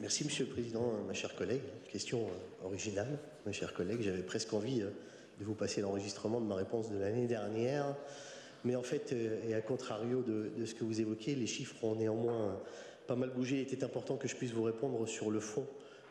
Merci Monsieur le Président, ma chère collègue. Question originale, ma chère collègue. J'avais presque envie de vous passer l'enregistrement de ma réponse de l'année dernière. Mais en fait, et à contrario de ce que vous évoquez, les chiffres ont néanmoins pas mal bougé. Il était important que je puisse vous répondre sur le fond,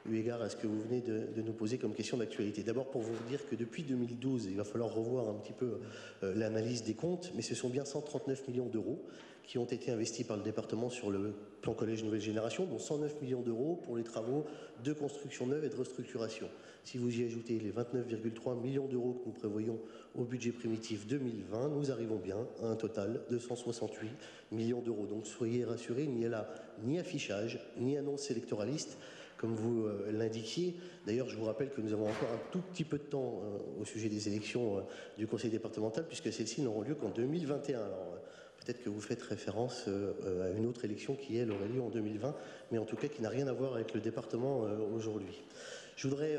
eu égard à ce que vous venez de nous poser comme question d'actualité. D'abord pour vous dire que depuis 2012, il va falloir revoir un petit peu l'analyse des comptes, mais ce sont bien 139 millions d'euros qui ont été investis par le département sur le plan collège nouvelle génération, dont 109 millions d'euros pour les travaux de construction neuve et de restructuration. Si vous y ajoutez les 29,3 millions d'euros que nous prévoyons au budget primitif 2020, nous arrivons bien à un total de 168 millions d'euros. Donc soyez rassurés, il n'y a là ni affichage, ni annonce électoraliste, comme vous l'indiquiez. D'ailleurs, je vous rappelle que nous avons encore un tout petit peu de temps au sujet des élections du conseil départemental, puisque celles-ci n'auront lieu qu'en 2021. Alors, peut-être que vous faites référence à une autre élection qui, elle, aurait lieu en 2020, mais en tout cas qui n'a rien à voir avec le département aujourd'hui. Je voudrais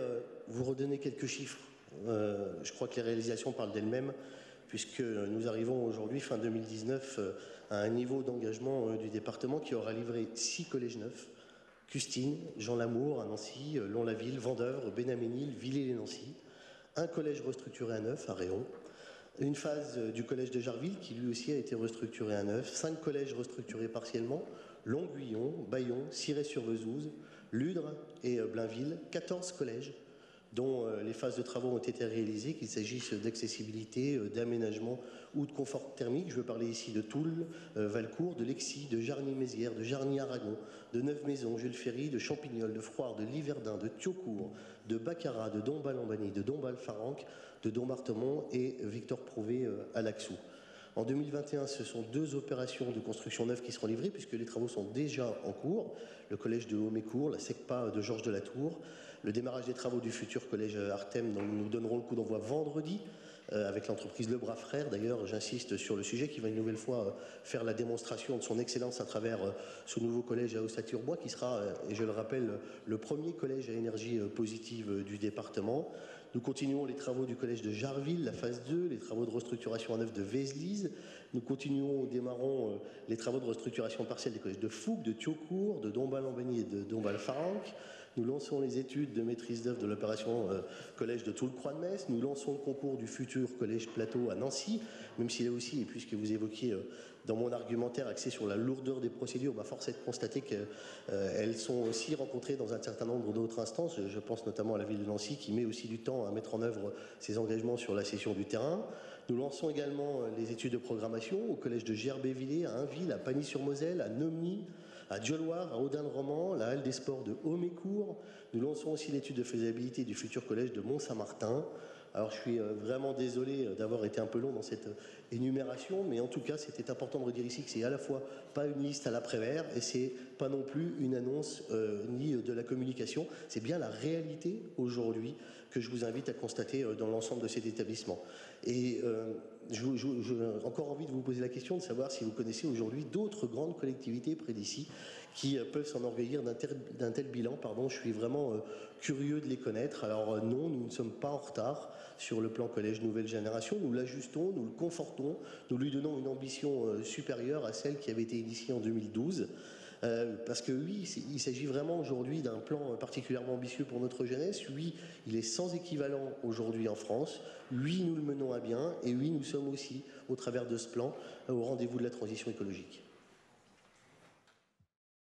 vous redonner quelques chiffres. Je crois que les réalisations parlent d'elles-mêmes, puisque nous arrivons aujourd'hui, fin 2019, à un niveau d'engagement du département qui aura livré 6 collèges neufs, Custine, Jean Lamour à Nancy, Lons-la-Ville, Vendeuvre, Bénamesnil, Villers-les-Nancy, un collège restructuré à neuf à Réon, une phase du collège de Jarville qui lui aussi a été restructuré à neuf, 5 collèges restructurés partiellement, Longuyon, Bayon, Cirey-sur-Vezouze, Ludre et Blainville, 14 collèges dont les phases de travaux ont été réalisées, qu'il s'agisse d'accessibilité, d'aménagement ou de confort thermique. Je veux parler ici de Toul, Valcourt, de Lexy, de Jarny-Mézières, de Jarny-Aragon, de Neuve-Maisons, Jules Ferry, de Champignol, de Froide, de Liverdun, de Thiaucourt, de Baccarat, de Dombasle-en-Bagny, de Dombasle-Faranque, de Dommartemont et Victor Prouvé à Laxou. En 2021, ce sont 2 opérations de construction neuve qui seront livrées, puisque les travaux sont déjà en cours. Le collège de Haumécourt, la SECPA de Georges de la Tour, le démarrage des travaux du futur collège Artem, dont nous donnerons le coup d'envoi vendredi, avec l'entreprise Le Bras Frères. D'ailleurs, j'insiste sur le sujet, qui va une nouvelle fois faire la démonstration de son excellence à travers ce nouveau collège à Ossature-Bois, qui sera, et je le rappelle, le premier collège à énergie positive du département. Nous continuons les travaux du collège de Jarville, la phase 2, les travaux de restructuration à neuf de Vézelise. Nous démarrons les travaux de restructuration partielle des collèges de Fouques, de Thiaucourt, de Dombasle-en-Bagny et de Dombasle-Faranque. Nous lançons les études de maîtrise d'œuvre de l'opération collège de Toul-Croix-de-Metz. Nous lançons le concours du futur collège Plateau à Nancy, même s'il est aussi, et puisque vous évoquiez dans mon argumentaire axé sur la lourdeur des procédures, force est de constater qu'elles sont aussi rencontrées dans un certain nombre d'autres instances. Je pense notamment à la ville de Nancy, qui met aussi du temps à mettre en œuvre ses engagements sur la cession du terrain. Nous lançons également les études de programmation au collège de Gerbet-Villers, à Ainville, à Pagny-sur-Moselle, à Nomny, à Dieuloir, à Audun-le-Roman, la halle des sports de Haumécourt. Nous lançons aussi l'étude de faisabilité du futur collège de Mont-Saint-Martin. Alors je suis vraiment désolé d'avoir été un peu long dans cette énumération, mais en tout cas c'était important de redire ici que c'est à la fois pas une liste à l'après-vert et c'est pas non plus une annonce ni de la communication, c'est bien la réalité aujourd'hui que je vous invite à constater dans l'ensemble de cet établissement. Et j'ai encore envie de vous poser la question de savoir si vous connaissez aujourd'hui d'autres grandes collectivités près d'ici qui peuvent s'enorgueillir d'un tel bilan. Pardon, je suis vraiment curieux de les connaître. Alors non, nous ne sommes pas en retard sur le plan collège nouvelle génération. Nous l'ajustons, nous le confortons, nous lui donnons une ambition supérieure à celle qui avait été initiée en 2012. Parce que oui, il s'agit vraiment aujourd'hui d'un plan particulièrement ambitieux pour notre jeunesse. Oui, il est sans équivalent aujourd'hui en France. Oui, nous le menons à bien. Et oui, nous sommes aussi, au travers de ce plan, au rendez-vous de la transition écologique.